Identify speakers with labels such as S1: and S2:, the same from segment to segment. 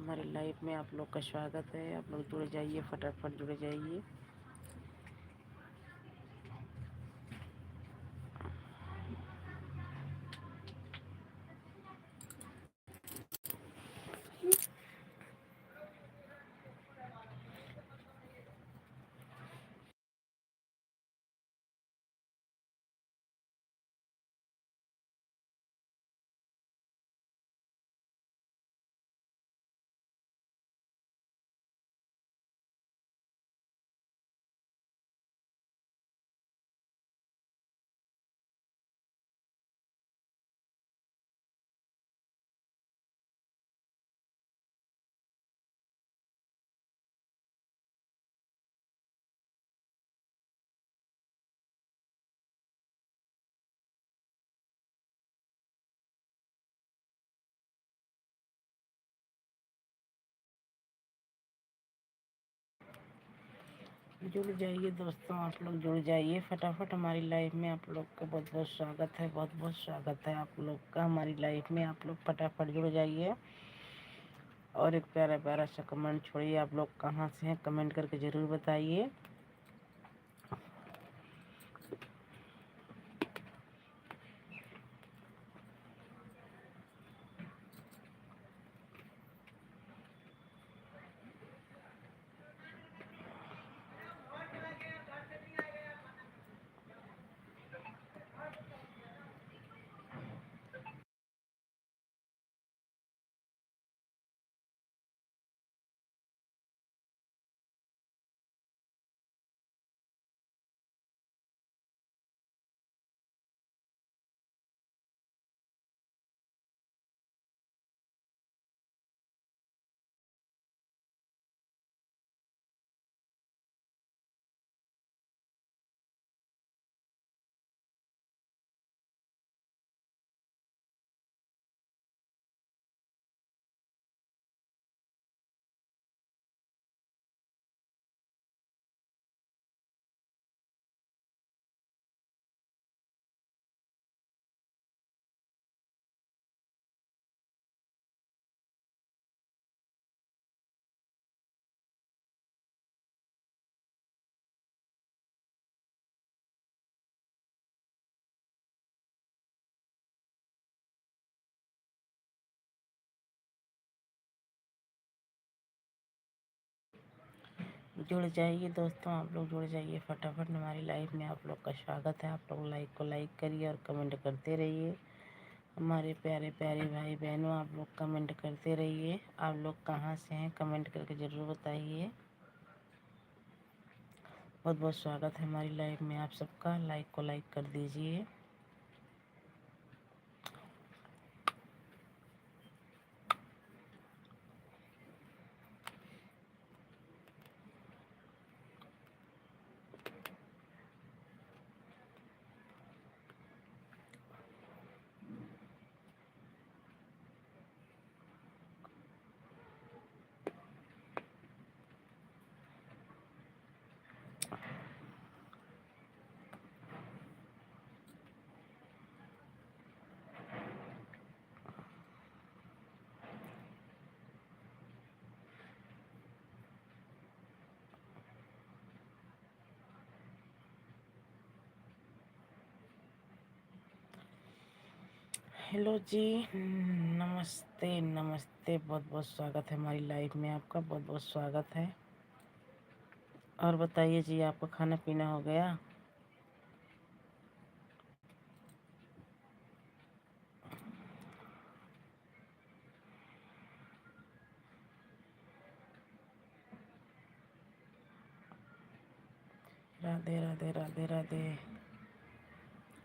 S1: हमारी लाइफ में आप लोग का स्वागत है। आप लोग जुड़ जाइए, फटाफट जुड़ जाइए। जुड़ जाइए दोस्तों, आप लोग जुड़ जाइए फटाफट हमारी लाइफ में। आप लोग का बहुत बहुत स्वागत है, बहुत बहुत स्वागत है आप लोग का हमारी लाइफ में। आप लोग फटाफट जुड़ जाइए और एक प्यारा प्यारा सा कमेंट छोड़िए। आप लोग कहाँ से हैं कमेंट करके ज़रूर बताइए। जुड़ जाइए दोस्तों, आप लोग जुड़ जाइए फटाफट हमारी लाइफ में। आप लोग का स्वागत है। आप लोग लाइक को लाइक करिए और कमेंट करते रहिए। हमारे प्यारे प्यारे भाई बहनों, आप लोग कमेंट करते रहिए। आप लोग कहाँ से हैं कमेंट करके ज़रूर बताइए। बहुत बहुत स्वागत है हमारी लाइफ में आप सबका। लाइक को लाइक कर दीजिए। हेलो जी, नमस्ते नमस्ते। बहुत बहुत स्वागत है हमारी लाइफ में आपका। बहुत बहुत स्वागत है। और बताइए जी, आपका खाना पीना हो गया? राधे राधे राधे राधे।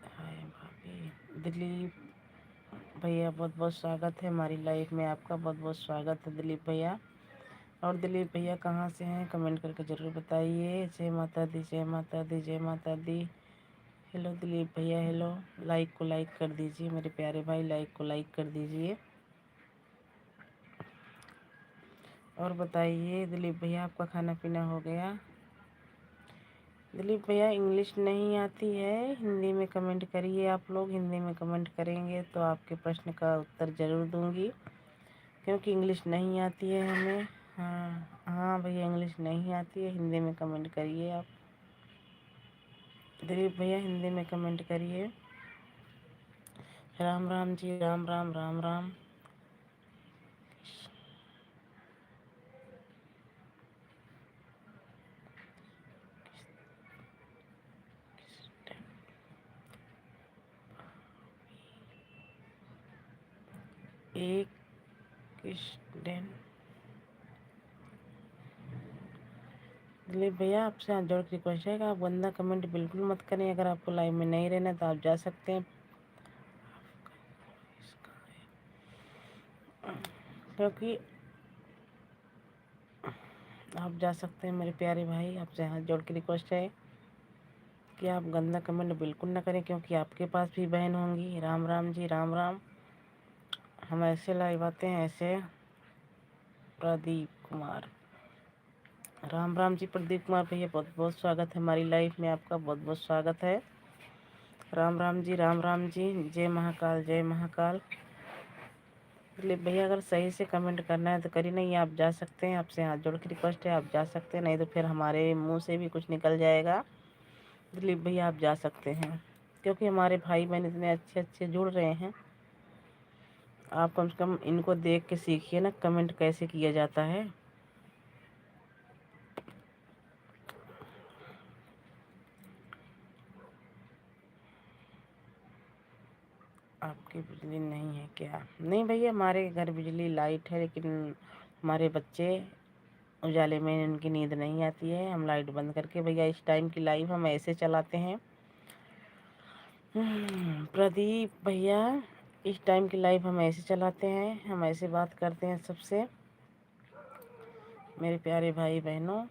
S1: हाय भाभी। दिलीप भैया, बहुत बहुत स्वागत है हमारी लाइफ में आपका। बहुत बहुत स्वागत है दिलीप भैया। और दिलीप भैया कहाँ से हैं कमेंट करके ज़रूर बताइए। जय माता दी, जय माता दी, जय माता दी। हेलो दिलीप भैया, हेलो। लाइक को लाइक कर दीजिए मेरे प्यारे भाई, लाइक को लाइक कर दीजिए। और बताइए दिलीप भैया, आपका खाना पीना हो गया? दिलीप भैया, इंग्लिश नहीं आती है, हिंदी में कमेंट करिए। आप लोग हिंदी में कमेंट करेंगे तो आपके प्रश्न का उत्तर ज़रूर दूंगी। क्योंकि इंग्लिश नहीं आती है हमें। हाँ हाँ भैया, इंग्लिश नहीं आती है, हिंदी में कमेंट करिए आप। दिलीप भैया हिंदी में कमेंट करिए। राम राम जी, राम राम राम राम। एक स्टूडेंट। दिलीप भैया आपसे हाथ जोड़ के रिक्वेस्ट है कि आप गंदा कमेंट बिल्कुल मत करें। अगर आपको लाइव में नहीं रहना तो आप जा सकते हैं, क्योंकि आप जा सकते हैं मेरे प्यारे भाई। आपसे हाथ जोड़ के रिक्वेस्ट है कि आप गंदा कमेंट बिल्कुल ना करें, क्योंकि आपके पास भी बहन होंगी। राम राम जी, राम राम। हम ऐसे लाइव आते हैं ऐसे। प्रदीप कुमार, राम राम जी। प्रदीप कुमार भैया बहुत बहुत स्वागत है हमारी लाइफ में, आपका बहुत बहुत स्वागत है। राम राम जी, राम राम जी। जय महाकाल, जय महाकाल। दिलीप भैया अगर सही से कमेंट करना है तो करिए, नहीं आप जा सकते हैं। आपसे हाथ जोड़ के रिक्वेस्ट है, आप जा सकते हैं, नहीं तो फिर हमारे मुंह से भी कुछ निकल जाएगा। दिलीप भैया आप जा सकते हैं, क्योंकि हमारे भाई बहन इतने अच्छे अच्छे जुड़ रहे हैं। आप कम से कम इनको देख के सीखिए ना कमेंट कैसे किया जाता है। आपकी बिजली नहीं है क्या? नहीं भैया, हमारे घर बिजली लाइट है, लेकिन हमारे बच्चे उजाले में उनकी नींद नहीं आती है। हम लाइट बंद करके भैया इस टाइम की लाइव हम ऐसे चलाते हैं। प्रदीप भैया इस टाइम की लाइव हम ऐसे चलाते हैं, हम ऐसे बात करते हैं सबसे। मेरे प्यारे भाई बहनों,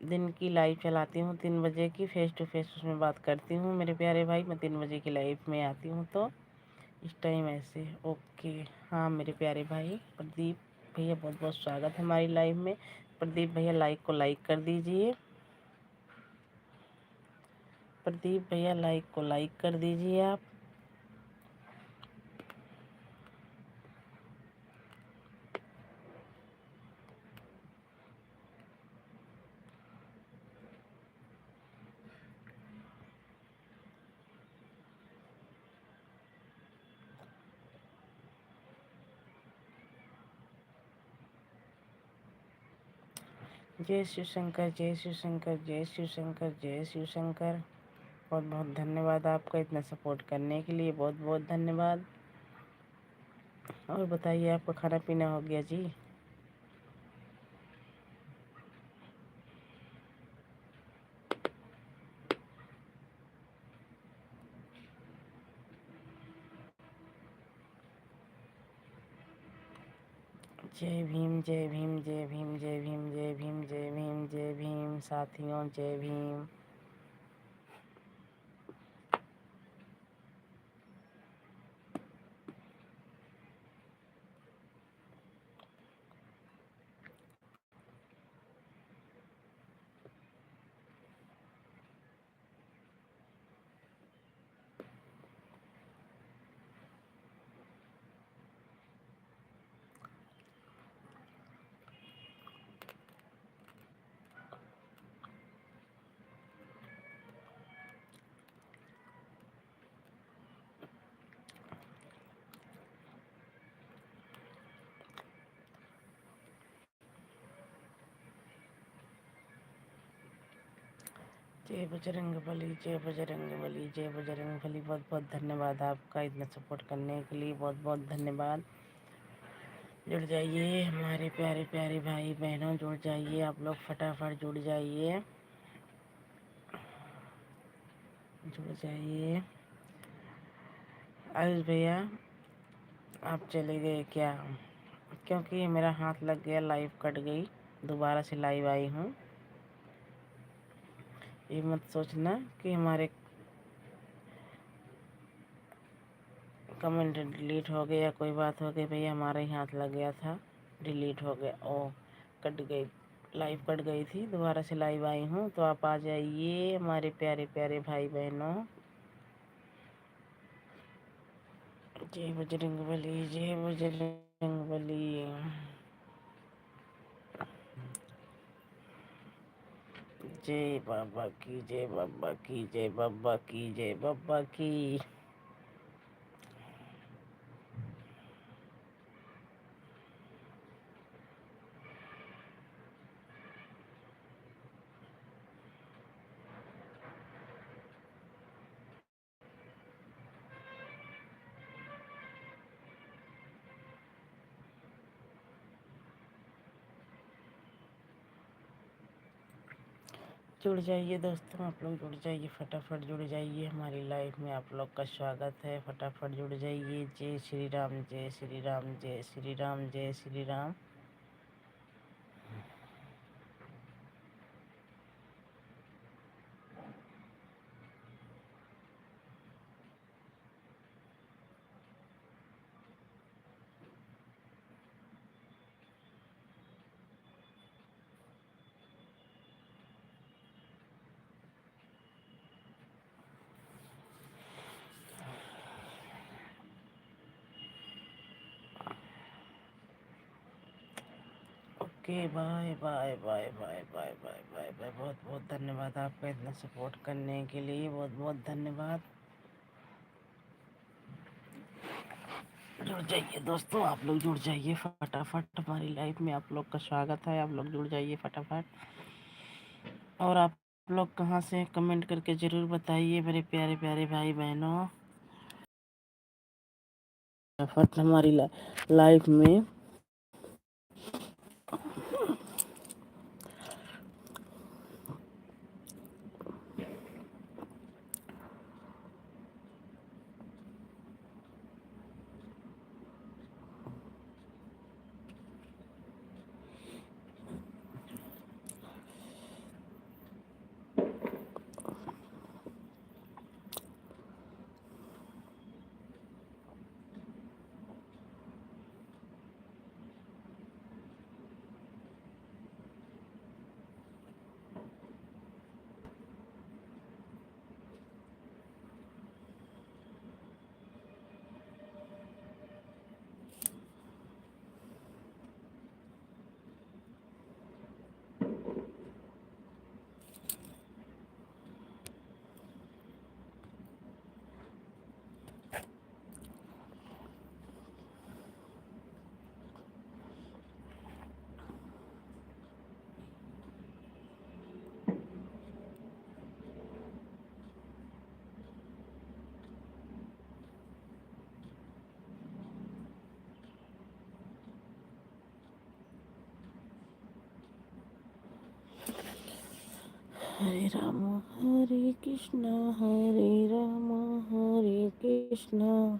S1: दिन की लाइव चलाती हूँ 3 बजे की, फेस टू फेस उसमें बात करती हूँ मेरे प्यारे भाई। मैं 3 बजे की लाइव में आती हूँ, तो इस टाइम ऐसे। ओके। हाँ मेरे प्यारे भाई प्रदीप भैया बहुत बहुत स्वागत है हमारी लाइव में। प्रदीप भैया लाइक को लाइक कर दीजिए। प्रदीप भैया लाइक को लाइक कर दीजिए आप। जय शिव शंकर, जय शिव शंकर, जय शिव शंकर, जय शिव शंकर। बहुत बहुत धन्यवाद आपका इतना सपोर्ट करने के लिए, बहुत बहुत धन्यवाद। और बताइए आपका खाना पीना हो गया जी? जय भीम, जय भीम, जय भीम, जय भीम, जय भीम, जय भीम, जय भीम साथियों, जय भीम। जय बजरंग बली, जय बजरंग बली, जय बजरंग बली। बहुत बहुत धन्यवाद आपका इतना सपोर्ट करने के लिए, बहुत बहुत धन्यवाद। जुड़ जाइए हमारे प्यारे प्यारे भाई बहनों, जुड़ जाइए आप लोग, फटाफट जुड़ जाइए, जुड़ जाइए। आयुष भैया आप चले गए क्या? क्योंकि मेरा हाथ लग गया, लाइव कट गई, दोबारा से लाइव आई हूँ। ये मत सोचना कि हमारे कमेंट डिलीट हो गया, कोई बात हो गई। भैया हमारा ही हाथ लग गया था, डिलीट हो गया। ओ कट गई, लाइव कट गई थी, दोबारा से लाइव आई हूँ। तो आप आ जाइए हमारे प्यारे प्यारे भाई बहनों, जय बजरंग बली, जय बजरंग बली। जय बाबा की, जय बाबा की, जय बाबा की, जय बाबा की। जुड़ जाइए दोस्तों, आप लोग जुड़ जाइए, फटाफट जुड़ जाइए, हमारी लाइफ में आप लोग का स्वागत है। फटाफट जुड़ जाइए। जय श्री राम, जय श्री राम, जय श्री राम, जय Shri Ram. Okay, bye bye bye bye bye bye bye bye. बहुत बहुत धन्यवाद आपका इतना सपोर्ट करने के लिए, बहुत बहुत धन्यवाद। जुड़ जाइए दोस्तों, आप लोग जुड़ जाइए फटाफट, हमारी लाइफ में आप लोग का स्वागत है। आप लोग जुड़ जाइए फटाफट। और आप लोग कहाँ से, कमेंट करके ज़रूर बताइए मेरे प्यारे प्यारे भाई बहनों। फटाफट हमारी लाइफ में हरे राम हरे कृष्णा, हरे राम हरे कृष्णा।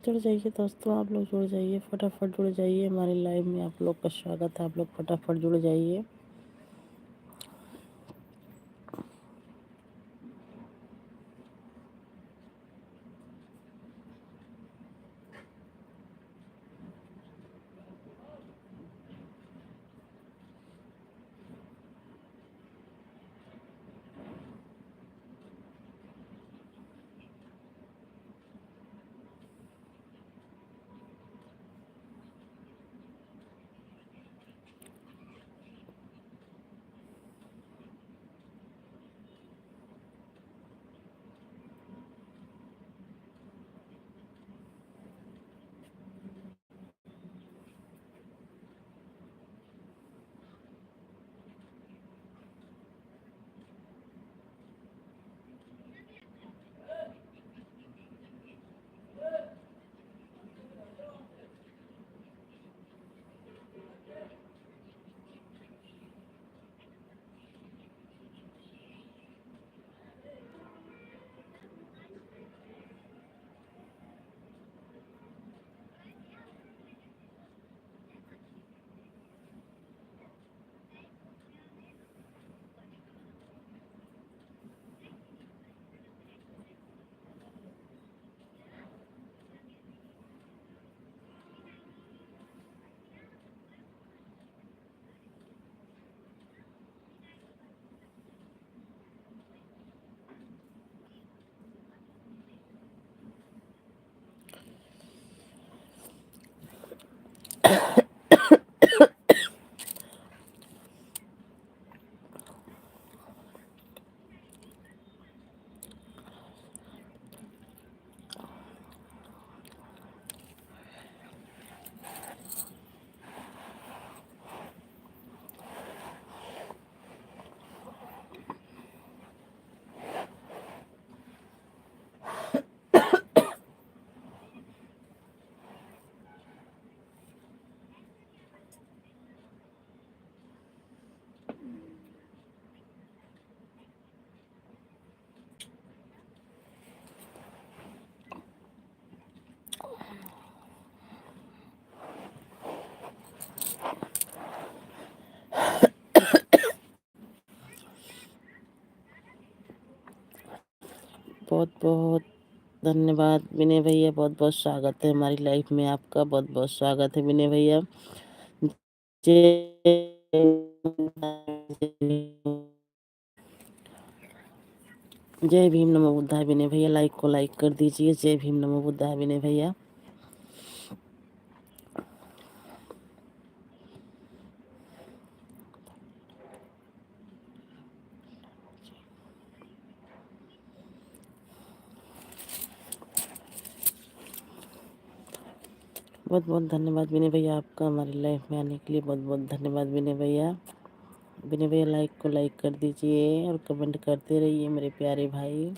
S1: जुड़ जाइए दोस्तों, आप लोग जुड़ जाइए, फटाफट जुड़ जाइए हमारी लाइव में। आप लोग का स्वागत है, आप लोग फटाफट जुड़ जाइए। बहुत बहुत धन्यवाद विनय भैया, बहुत बहुत स्वागत है हमारी लाइफ में आपका, बहुत बहुत स्वागत है विनय भैया। जय भीम नमो बुद्धाय विनय भैया, लाइक को लाइक कर दीजिए। जय भीम नमो बुद्धाय विनय भैया। बहुत बहुत धन्यवाद विनय भैया आपका हमारी लाइफ में आने के लिए, बहुत बहुत धन्यवाद विनय भैया। विनय भैया लाइक को लाइक कर दीजिए और कमेंट करते रहिए मेरे प्यारे भाई।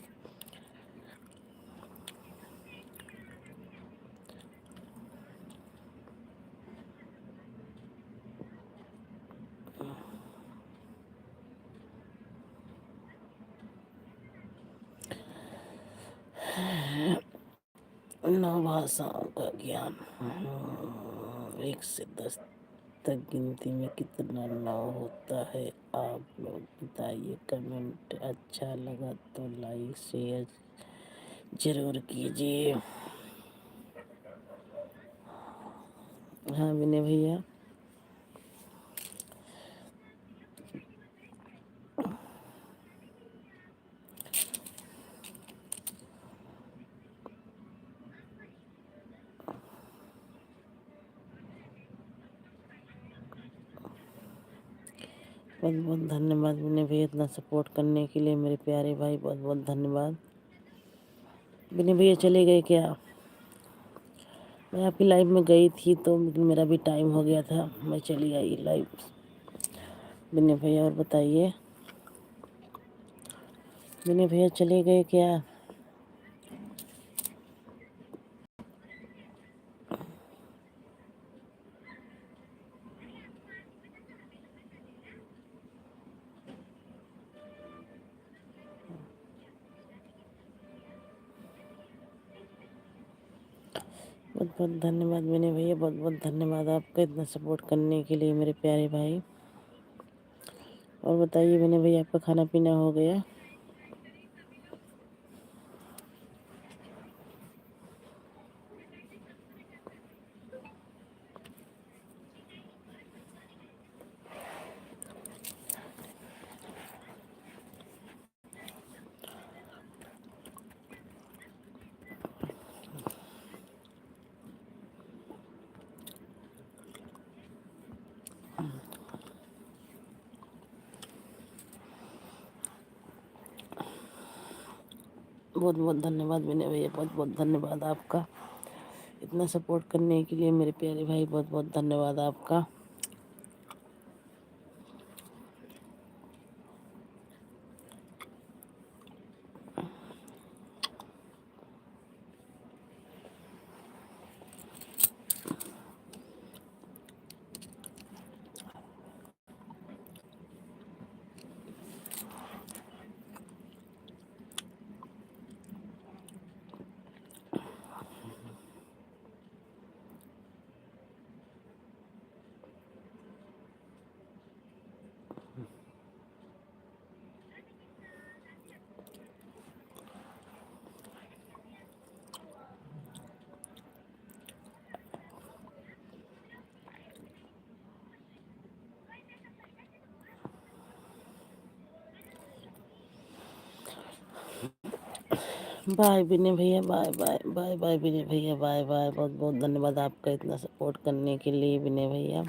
S1: नौ भाषाओं का ज्ञान, 1 से 10 तक गिनती में कितना 9 होता है? आप लोग बताइए। कमेंट अच्छा लगा तो लाइक शेयर जरूर कीजिए। हाँ विनय भैया, बहुत बहुत धन्यवाद विनय भैया इतना सपोर्ट करने के लिए मेरे प्यारे भाई, बहुत बहुत धन्यवाद। विनय भैया चले गए क्या? मैं आपकी लाइव में गई थी तो मेरा भी टाइम हो गया था, मैं चली आई लाइव। विनय भैया और बताइए, विनय भैया चले गए क्या? बहुत बहुत धन्यवाद विनय भैया, बहुत बहुत धन्यवाद आपका इतना सपोर्ट करने के लिए मेरे प्यारे भाई। और बताइए विनय भैया आपका खाना पीना हो गया? बहुत बहुत धन्यवाद विनय भैया, बहुत बहुत धन्यवाद आपका इतना सपोर्ट करने के लिए मेरे प्यारे भाई, बहुत बहुत धन्यवाद आपका। बाय विनय भैया, बाय बाय बाय बाय विनय भैया, बाय बाय। बहुत बहुत धन्यवाद आपका इतना सपोर्ट करने के लिए विनय भैया।